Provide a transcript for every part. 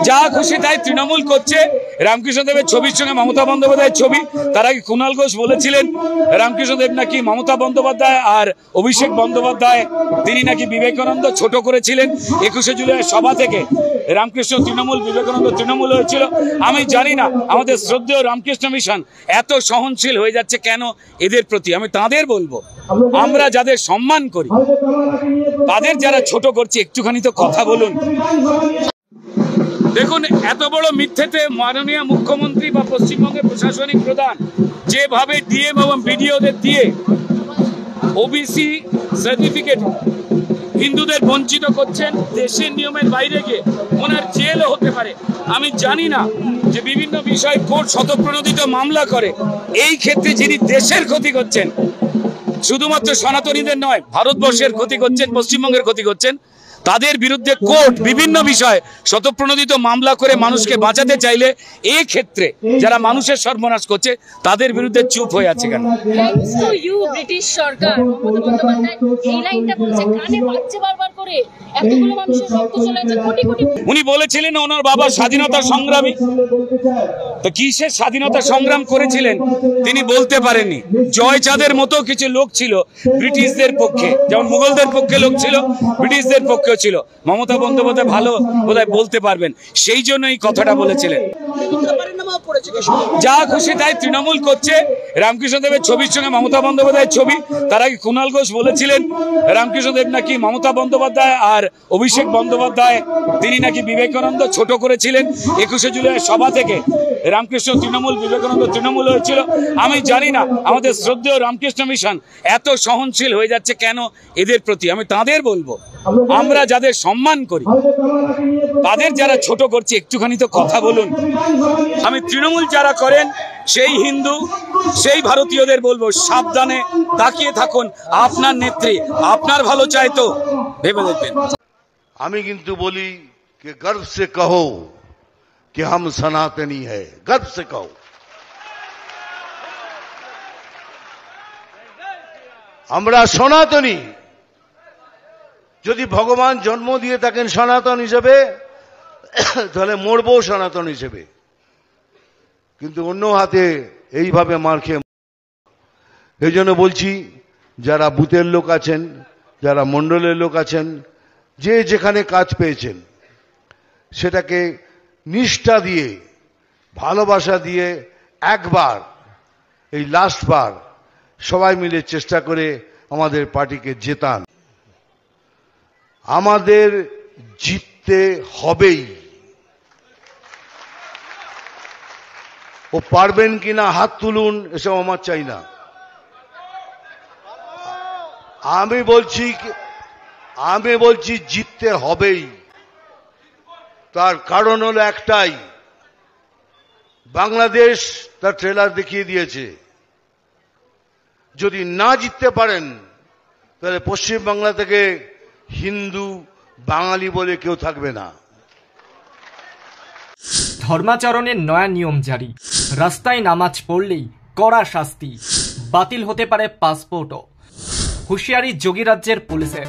যা খুশি তাই তৃণমূল করছে। রামকৃষ্ণদেবের ছবির সঙ্গে মমতা বন্দ্যোপাধ্যায়ের ছবি। তার আগে কুণাল ঘোষ বলেছিলেন রামকৃষ্ণদেব নাকি মমতা বন্দ্যোপাধ্যায় আর অভিষেক বন্দ্যোপাধ্যায় তিনি নাকি বিবেকানন্দ ছোট করেছিলেন। 21শে জুলাই সভা থেকে রামকৃষ্ণ তৃণমূল, বিবেকানন্দ তৃণমূল হয়েছিল। আমি জানি না আমাদের শ্রদ্ধেয় রামকৃষ্ণ মিশন এত সহনশীল হয়ে যাচ্ছে কেন এদের প্রতি। আমি তাদের বলবো, আমরা যাদের সম্মান করি তাদের যারা ছোট করছে একটুখানি তো কথা বলুন। দেখুন, এত বড় মিথ্যেতে মাননীয় মুখ্যমন্ত্রী বা পশ্চিমবঙ্গের প্রশাসনিক প্রধান যেভাবে ডিএম এবং বিডিওদের দিয়ে ওবিসি সার্টিফিকেট হিন্দুদের বঞ্চিত করছেন, দেশের নিয়মের বাইরে গিয়ে ওনার জেলও হতে পারে। আমি জানি না যে বিভিন্ন বিষয় কোর্ট স্বতঃপ্রণোদিত মামলা করে, এই ক্ষেত্রে যিনি দেশের ক্ষতি করছেন, শুধুমাত্র সনাতনীদের নয় ভারতবর্ষের ক্ষতি করছেন, পশ্চিমবঙ্গের ক্ষতি করছেন, তাদের বিরুদ্ধে কোর্ট বিভিন্ন বিষয় স্বতঃপ্রণোদিত মামলা করে মানুষকে বাঁচাতে চাইলে এই ক্ষেত্রে যারা মানুষের সর্বনাশ করছে তাদের বিরুদ্ধে চুপ হয়ে আছে কেন? ব্রিটিশ সরকার মমতা বন্দ্যোপাধ্যায় এই লাইনটা বলছে, কানে বাজছে বারবার করে, এতগুলো মানুষের রক্ত চলে যাচ্ছে, কোটি কোটি। উনি বলেছিলেন ওনার বাবা স্বাধীনতা সংগ্রামী, তো কিসের স্বাধীনতা সংগ্রাম করেছিলেন তিনি বলতে পারেননি। জয়চাঁদের মতো কিছু লোক ছিল ব্রিটিশদের পক্ষে, যেমন মুঘলদের পক্ষে লোক ছিল, ব্রিটিশদের পক্ষে ছিল। মমতা বন্দ্যোপাধ্যায় ভালো বোধহয় বলতে পারবেন, সেই জন্য এই কথাটা বলেছিলেন। যা খুশি তাই তৃণমূল করছে। রামকৃষ্ণদেবের ছবির সঙ্গে মমতা বন্দ্যোপাধ্যায়ের ছবি। তার আগে কুণাল ঘোষ বলেছিলেন রামকৃষ্ণদেব নাকি মমতা বন্দ্যোপাধ্যায় আর অভিষেক বন্দ্যোপাধ্যায় তিনি নাকি বিবেকানন্দ ছোট করেছিলেন। 21শে জুলাই সভা থেকে রামকৃষ্ণ তৃণমূল, বিবেকানন্দ তৃণমূল হয়েছিল। আমি জানি না আমাদের শ্রদ্ধেয় রামকৃষ্ণ মিশন এত সহনশীল হয়ে যাচ্ছে কেন এদের প্রতি। আমি তাদের বলবো, আমরা যাদের সম্মান করি তাদের যারা ছোট করছে একটুখানি তো কথা বলুন। আমি তৃণমূল যারা করেন সেই হিন্দু, সেই ভারতীয়দের বলবো সাবধানে তাকিয়ে থাকুন। আপনার নেত্রী আপনার ভালো চায় তো ভেবে দেখবেন। আমি কিন্তু বলি कि गर्व से कहो कि हम सनातनी है, गर्व से कहो। আমরা সনাতনী। যদি ভগবান জন্ম দিয়ে থাকেন সনাতন হিসেবে তাহলে মরবো সনাতন হিসেবে, কিন্তু অন্য হাতে এইভাবে মার খেয়ে। এই জন্য বলছি যারা বুথের লোক আছেন, যারা মণ্ডলের লোক আছেন, যে যেখানে কাজ পেয়েছেন সেটাকে নিষ্ঠা দিয়ে ভালোবাসা দিয়ে একবার এই লাস্ট বার সবাই মিলে চেষ্টা করে আমাদের পার্টিকে জেতান। আমাদের জিততে হবেই। ও পারবেন কিনা হাত তুলুন, এসব আমার চাই না। আমি বলছি জিততে হবেই। তার কারণ হলো একটাই, বাংলাদেশ তার ট্রেলার দেখিয়ে দিয়েছে। যদি না জিততে পারেন তাহলে পশ্চিম বাংলা থেকে হিন্দু বাঙালি বলে কেউ থাকবে না। ধর্মাচরণের নয়া নিয়ম জারি, রাস্তায় নামাজ পড়লেই কড়া শাস্তি, বাতিল হতে পারে পাসপোর্টও। হুঁশিয়ারি যোগীরাজ্যের পুলিশের,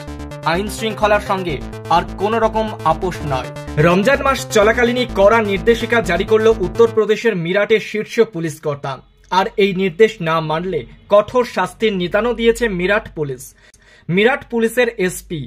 আইন শৃঙ্খলার সঙ্গে আর কোনো রকম আপোষ নয়। রমজান মাস চলাকালীনই কড়া নির্দেশিকা জারি করল উত্তরপ্রদেশের মিরাটের শীর্ষ পুলিশ কর্তা। আর এই নির্দেশ না মানলে কঠোর শাস্তির নিদানও দিয়েছে মিরাট পুলিশ। মিরাট পুলিশের এসপি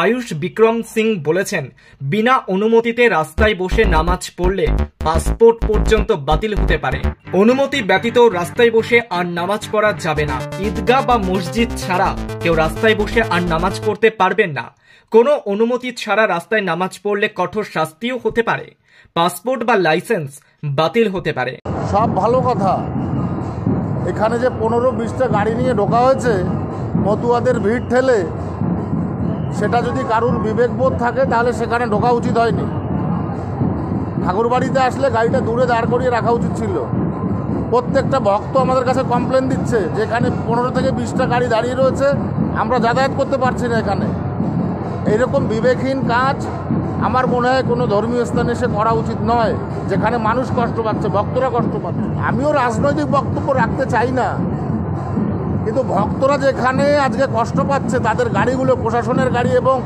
আয়ুষ বিক্রম সিং বলেছেন, বিনা অনুমতিতে রাস্তায় বসে নামাজ পড়লে পাসপোর্ট পর্যন্ত বাতিল হতে পারে। অনুমতি ব্যতীত রাস্তায় বসে আর নামাজ পড়া যাবে না। ঈদগাহ বা মসজিদ ছাড়া কেউ রাস্তায় বসে আর নামাজ পড়তে পারবেন না। কোনো অনুমতি ছাড়া রাস্তায় নামাজ পড়লে কঠোর শাস্তিও হতে পারে। পাসপোর্ট বা লাইসেন্স বাতিল হতে পারে। সব ভালো কথা, এখানে যে 15-20টা গাড়ি নিয়ে ঢোকা হয়েছে মতুয়াদের ভিড় ঠেলে, সেটা যদি কারুর বিবেকবোধ থাকে তাহলে সেখানে ঢোকা উচিত হয়নি। ঠাকুরবাড়িতে আসলে গাড়িটা দূরে দাঁড় করিয়ে রাখা উচিত ছিল। প্রত্যেকটা ভক্ত আমাদের কাছে কমপ্লেন দিচ্ছে যে এখানে 15 থেকে 20টা গাড়ি দাঁড়িয়ে রয়েছে, আমরা যাতায়াত করতে পারছি না এখানে। এইরকম বিবেকহীন কাজ আমার মনে হয় কোনো ধর্মীয় স্থানে এসে করা উচিত নয়, যেখানে মানুষ কষ্ট পাচ্ছে, ভক্তরা কষ্ট পাচ্ছে। আমিও রাজনৈতিক বক্তব্য রাখতে চাই না, কিন্তু ভক্তরা যেখানে আজকে কষ্ট পাচ্ছে তাদের গাড়িগুলো, প্রশাসনের গাড়ি এবং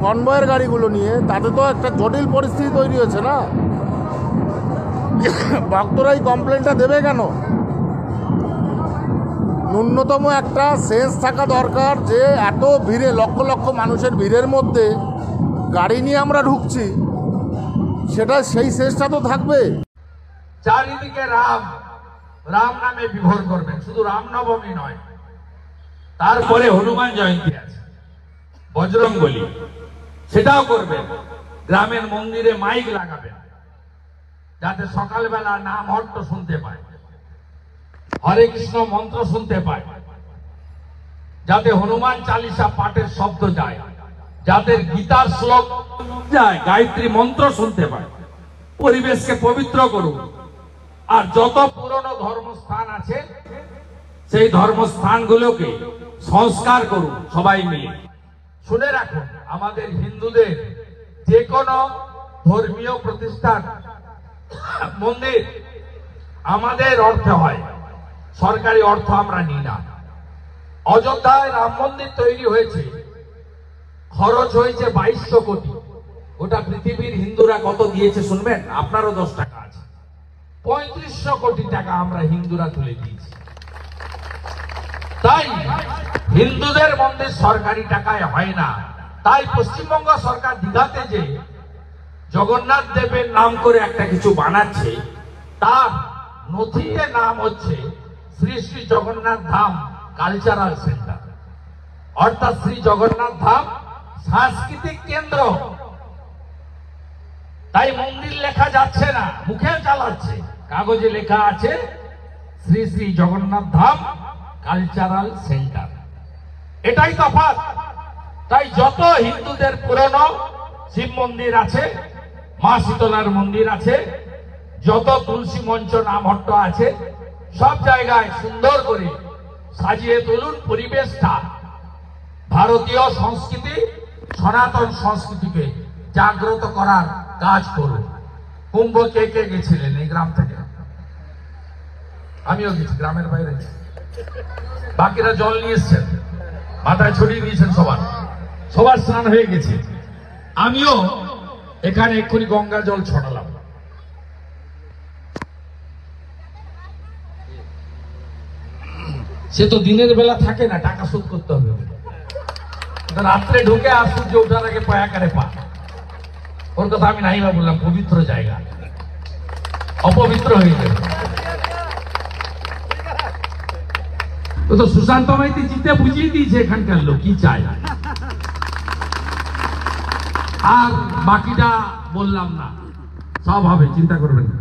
কনভয়ের গাড়িগুলো নিয়ে, তাতে তো একটা জটিল পরিস্থিতি তৈরি হয়েছে না। ভক্তরা এই কমপ্লেনটা দেবে কেন? ন্যূনতম একটা সেন্স থাকা দরকার যে এত ভিড়ে, লক্ষ লক্ষ মানুষের ভিড়ের মধ্যে গাড়ি নিয়ে আমরা ঢুকছি, সেটা সেই সেন্সটা তো থাকবে। চারিদিকে রাম রাম নামে বিভোর করবেন, শুধু রামনবমী নয়, তারপরে হনুমান জয়ন্তী আছে, বজরংবলী, সেটাও করবেন। গ্রামের মন্দিরে মাইক লাগাবেন যাতে সকালবেলা নাম হট্ট শুনতে পায়, হরে কৃষ্ণ মন্ত্র শুনতে পায়, যাতে হনুমান চালিসা পাঠের শব্দ যায়, যাদের গীতার শ্লোক যায়, গায়ত্রী মন্ত্র শুনতে পায়। পরিবেশকে পবিত্র করুন। আর যত পুরনো ধর্মস্থান আছে সেই ধর্মস্থানগুলোকে সংস্কার করুন সবাই মিলে। শুনে রাখুন, আমাদের হিন্দুদের যে কোনো ধর্মীয় প্রতিষ্ঠান, মন্দির আমাদের অর্থে হয়, সরকারি অর্থ আমরা নিই না। অযোধ্যায় রাম মন্দির তৈরি হয়েছে, খরচ হয়েছে 2200 কোটি। গোটা পৃথিবীর হিন্দুরা কত দিয়েছে শুনবেন? আপনারও 10 টাকা আছে। 3500 কোটি টাকা আমরা হিন্দুরা তুলে দিয়েছি। তাই হিন্দুদের মন্দির সরকারি টাকায় হয় না। তাই পশ্চিমবঙ্গ সরকার দীঘাতে যে জগন্নাথ দেবের নাম করে একটা কিছু বানাচ্ছে, তার নথিতে নাম হচ্ছে শ্রী শ্রী জগন্নাথ ধাম কালচারাল সেন্টার, অর্থাৎ শ্রী জগন্নাথ ধাম সাংস্কৃতিক কেন্দ্র। তাই মন্দির লেখা যাচ্ছে না, মুখে চালাচ্ছে, কাগজে লেখা আছে শ্রী শ্রী জগন্নাথ ধাম কালচারাল সেন্টার। এটাই তফাৎ। তাই যত হিন্দুদের পুরনো শিব মন্দির আছে, মা শীতলার মন্দির আছে, যত তুলসী মঞ্চ নামহট্ট আছে, সব জায়গায় সুন্দর করে সাজিয়ে তুলুন পরিবেশটা। ভারতীয় সংস্কৃতি, সনাতন সংস্কৃতিকে জাগ্রত করার কাজ করুন। কুম্ভ কে কে গেছিলেন এই গ্রাম থেকে? আমিও গেছি, গ্রামের বাইরে। বাকিরা জল নিয়ে এসছেন, মাথায় ছড়িয়ে দিয়েছেন, সবার স্নান হয়ে গেছে। আমিও এখানে এক্ষুনি গঙ্গা জল ছড়ালাম। সে তো দিনের বেলা থাকে না, টাকা শোধ করতে হবে। রাত্রে ঢুকে আর সূর্য ওঠার আগে পায়াকারে পা। ওর কথা আমি নাই বা বললাম, পবিত্র জায়গা অপবিত্র হয়ে যাবে। তো সুশান্ত মাইতি জিতে বুঝিয়ে দিয়েছে এখানকার লোক কি চায়, আর বাকিটা বললাম না, সব হবে, চিন্তা করবেন না।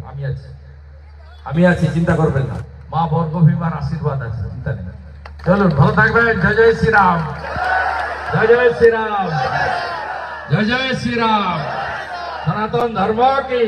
আমি আছি, চিন্তা করবেন না। মা বর্গভীমার আশীর্বাদ আছে, চিন্তা নেই। চলুন, ভালো থাকবেন। জয় জয় শ্রীরাম, জয় জয় শ্রীরাম, জয় জয় শ্রীরাম। সনাতন ধর্ম কি